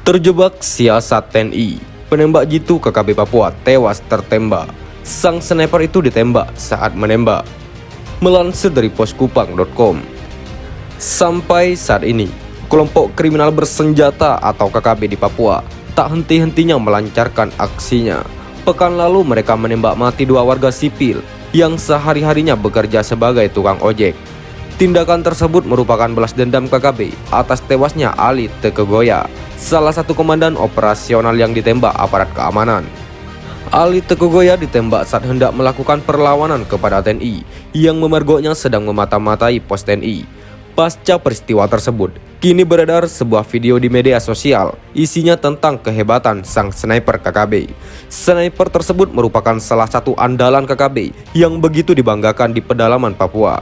Terjebak siasat TNI, penembak jitu KKB Papua tewas tertembak. Sang sniper itu ditembak saat menembak. Melansir dari poskupang.com. Sampai saat ini, kelompok kriminal bersenjata atau KKB di Papua tak henti-hentinya melancarkan aksinya. Pekan lalu mereka menembak mati 2 warga sipil yang sehari-harinya bekerja sebagai tukang ojek. Tindakan tersebut merupakan balas dendam KKB atas tewasnya Ali Tekegoya, salah satu komandan operasional yang ditembak aparat keamanan. Ali Tekegoya ditembak saat hendak melakukan perlawanan kepada TNI yang memergoknya sedang memata-matai pos TNI. Pasca peristiwa tersebut, kini beredar sebuah video di media sosial isinya tentang kehebatan sang sniper KKB. Sniper tersebut merupakan salah satu andalan KKB yang begitu dibanggakan di pedalaman Papua.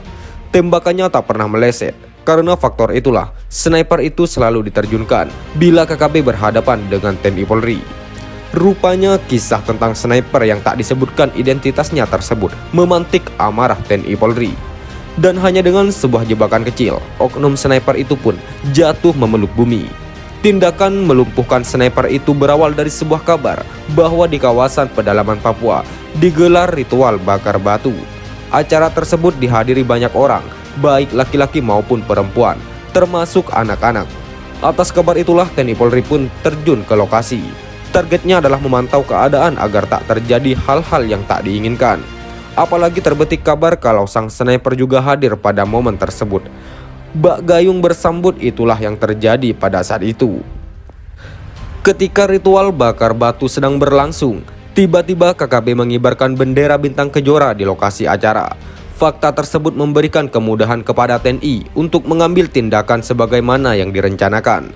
Tembakannya tak pernah meleset. Karena faktor itulah, sniper itu selalu diterjunkan bila KKB berhadapan dengan TNI Polri. Rupanya kisah tentang sniper yang tak disebutkan identitasnya tersebut memantik amarah TNI Polri. Dan hanya dengan sebuah jebakan kecil, oknum sniper itu pun jatuh memeluk bumi. Tindakan melumpuhkan sniper itu berawal dari sebuah kabar bahwa di kawasan pedalaman Papua digelar ritual bakar batu. Acara tersebut dihadiri banyak orang, baik laki-laki maupun perempuan, termasuk anak-anak. Atas kabar itulah TNI Polri pun terjun ke lokasi. Targetnya adalah memantau keadaan agar tak terjadi hal-hal yang tak diinginkan. Apalagi terbetik kabar kalau sang sniper juga hadir pada momen tersebut. Bak gayung bersambut itulah yang terjadi pada saat itu. Ketika ritual bakar batu sedang berlangsung, tiba-tiba KKB mengibarkan bendera bintang kejora di lokasi acara. Fakta tersebut memberikan kemudahan kepada TNI untuk mengambil tindakan sebagaimana yang direncanakan.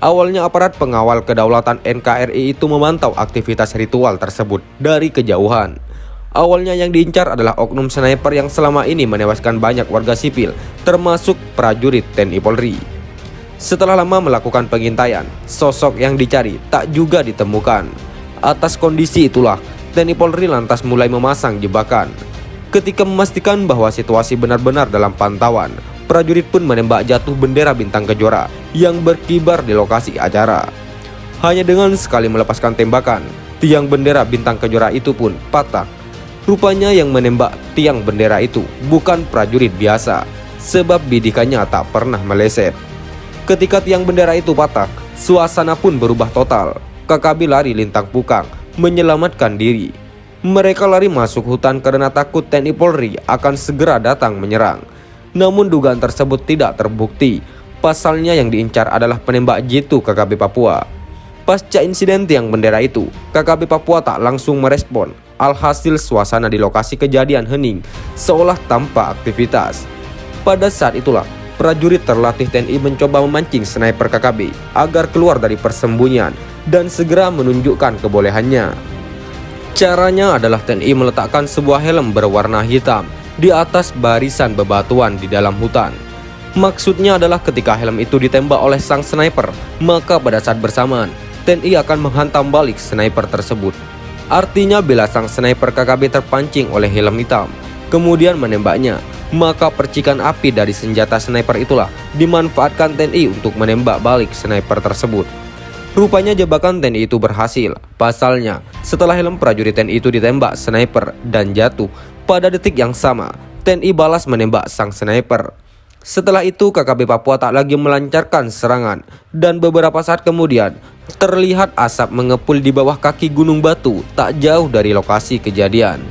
Awalnya aparat pengawal kedaulatan NKRI itu memantau aktivitas ritual tersebut dari kejauhan. Awalnya yang diincar adalah oknum sniper yang selama ini menewaskan banyak warga sipil, termasuk prajurit TNI Polri. Setelah lama melakukan pengintaian, sosok yang dicari tak juga ditemukan. Atas kondisi itulah, TNI Polri lantas mulai memasang jebakan. Ketika memastikan bahwa situasi benar-benar dalam pantauan, prajurit pun menembak jatuh bendera bintang kejora yang berkibar di lokasi acara. Hanya dengan sekali melepaskan tembakan, tiang bendera bintang kejora itu pun patah. Rupanya yang menembak tiang bendera itu bukan prajurit biasa, sebab bidikannya tak pernah meleset. Ketika tiang bendera itu patah, suasana pun berubah total. KKB lari lintang pukang, menyelamatkan diri. Mereka lari masuk hutan karena takut TNI Polri akan segera datang menyerang. Namun dugaan tersebut tidak terbukti. Pasalnya yang diincar adalah penembak jitu KKB Papua. Pasca insiden tiang bendera itu, KKB Papua tak langsung merespon. Alhasil suasana di lokasi kejadian hening, seolah tanpa aktivitas. Pada saat itulah, prajurit terlatih TNI mencoba memancing sniper KKB agar keluar dari persembunyian dan segera menunjukkan kebolehannya. Caranya adalah TNI meletakkan sebuah helm berwarna hitam di atas barisan bebatuan di dalam hutan. Maksudnya adalah ketika helm itu ditembak oleh sang sniper, maka pada saat bersamaan TNI akan menghantam balik sniper tersebut. Artinya bila sang sniper KKB terpancing oleh helm hitam, kemudian menembaknya, maka percikan api dari senjata sniper itulah dimanfaatkan TNI untuk menembak balik sniper tersebut. Rupanya jebakan TNI itu berhasil. Pasalnya, setelah helm prajurit TNI itu ditembak sniper dan jatuh, pada detik yang sama, TNI balas menembak sang sniper. Setelah itu KKB Papua tak lagi melancarkan serangan, dan beberapa saat kemudian terlihat asap mengepul di bawah kaki Gunung Batu tak jauh dari lokasi kejadian.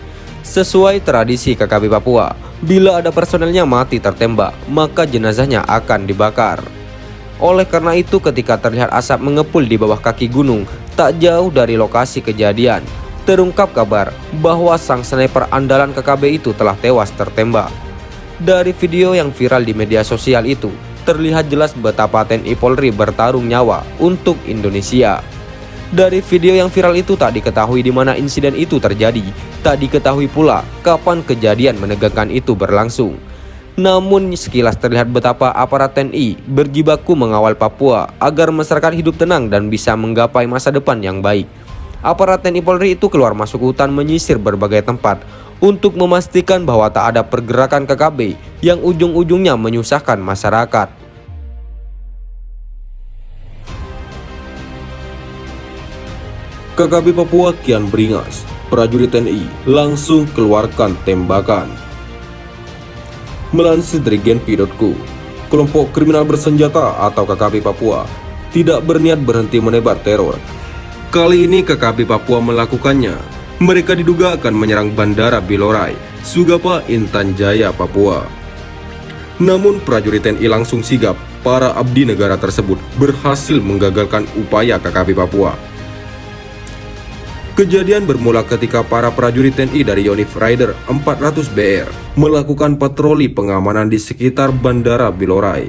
Sesuai tradisi KKB Papua, bila ada personelnya mati tertembak, maka jenazahnya akan dibakar. Oleh karena itu ketika terlihat asap mengepul di bawah kaki gunung tak jauh dari lokasi kejadian, terungkap kabar bahwa sang sniper andalan KKB itu telah tewas tertembak. Dari video yang viral di media sosial itu, terlihat jelas betapa TNI Polri bertarung nyawa untuk Indonesia. Dari video yang viral itu tak diketahui di mana insiden itu terjadi, tak diketahui pula kapan kejadian menegangkan itu berlangsung. Namun sekilas terlihat betapa aparat TNI berjibaku mengawal Papua agar masyarakat hidup tenang dan bisa menggapai masa depan yang baik. Aparat TNI Polri itu keluar masuk hutan menyisir berbagai tempat untuk memastikan bahwa tak ada pergerakan KKB yang ujung-ujungnya menyusahkan masyarakat. KKB Papua kian beringas, prajurit TNI langsung keluarkan tembakan. Melansir dari genpi.co, kelompok kriminal bersenjata atau KKB Papua tidak berniat berhenti menebar teror. Kali ini KKB Papua melakukannya. Mereka diduga akan menyerang Bandara Bilorai, Sugapa, Intan Jaya, Papua. Namun prajurit TNI langsung sigap. Para abdi negara tersebut berhasil menggagalkan upaya KKB Papua. Kejadian bermula ketika para prajurit TNI dari Yonif Rider 400 BR melakukan patroli pengamanan di sekitar Bandara Bilorai.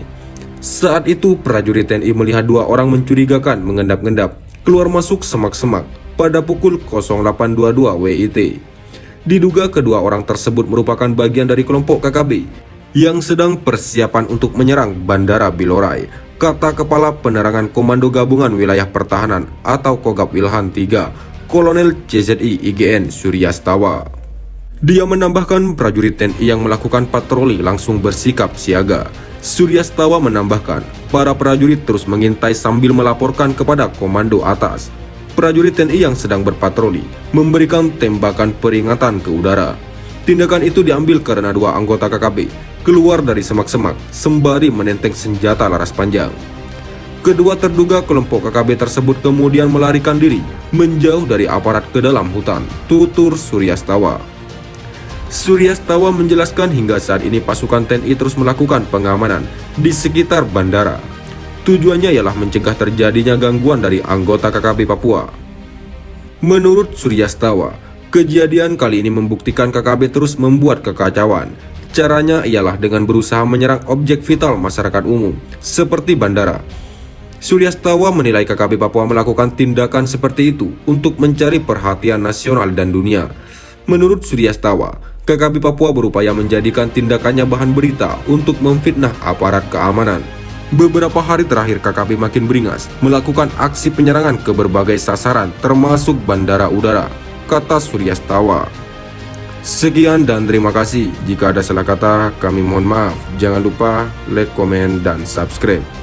Saat itu prajurit TNI melihat dua orang mencurigakan mengendap-endap keluar masuk semak-semak pada pukul 08.22 WIT. Diduga kedua orang tersebut merupakan bagian dari kelompok KKB yang sedang persiapan untuk menyerang Bandara Bilorai, kata Kepala Penerangan Komando Gabungan Wilayah Pertahanan atau Kogab Wilhan III, Kolonel CZI IGN Suryastawa. Dia menambahkan prajurit TNI yang melakukan patroli langsung bersikap siaga. Suryastawa menambahkan, para prajurit terus mengintai sambil melaporkan kepada komando atas. Prajurit TNI yang sedang berpatroli memberikan tembakan peringatan ke udara. Tindakan itu diambil karena dua anggota KKB keluar dari semak-semak sembari menenteng senjata laras panjang. Kedua terduga kelompok KKB tersebut kemudian melarikan diri menjauh dari aparat ke dalam hutan, tutur Suryastawa. Suryastawa menjelaskan hingga saat ini pasukan TNI terus melakukan pengamanan di sekitar bandara. Tujuannya ialah mencegah terjadinya gangguan dari anggota KKB Papua. Menurut Suryastawa, kejadian kali ini membuktikan KKB terus membuat kekacauan. Caranya ialah dengan berusaha menyerang objek vital masyarakat umum, seperti bandara. Suryastawa menilai KKB Papua melakukan tindakan seperti itu untuk mencari perhatian nasional dan dunia. Menurut Suryastawa, KKB Papua berupaya menjadikan tindakannya bahan berita untuk memfitnah aparat keamanan. Beberapa hari terakhir KKB makin beringas melakukan aksi penyerangan ke berbagai sasaran termasuk bandara udara, kata Suryastawa. Sekian dan terima kasih. Jika ada salah kata, kami mohon maaf. Jangan lupa like, komen, dan subscribe.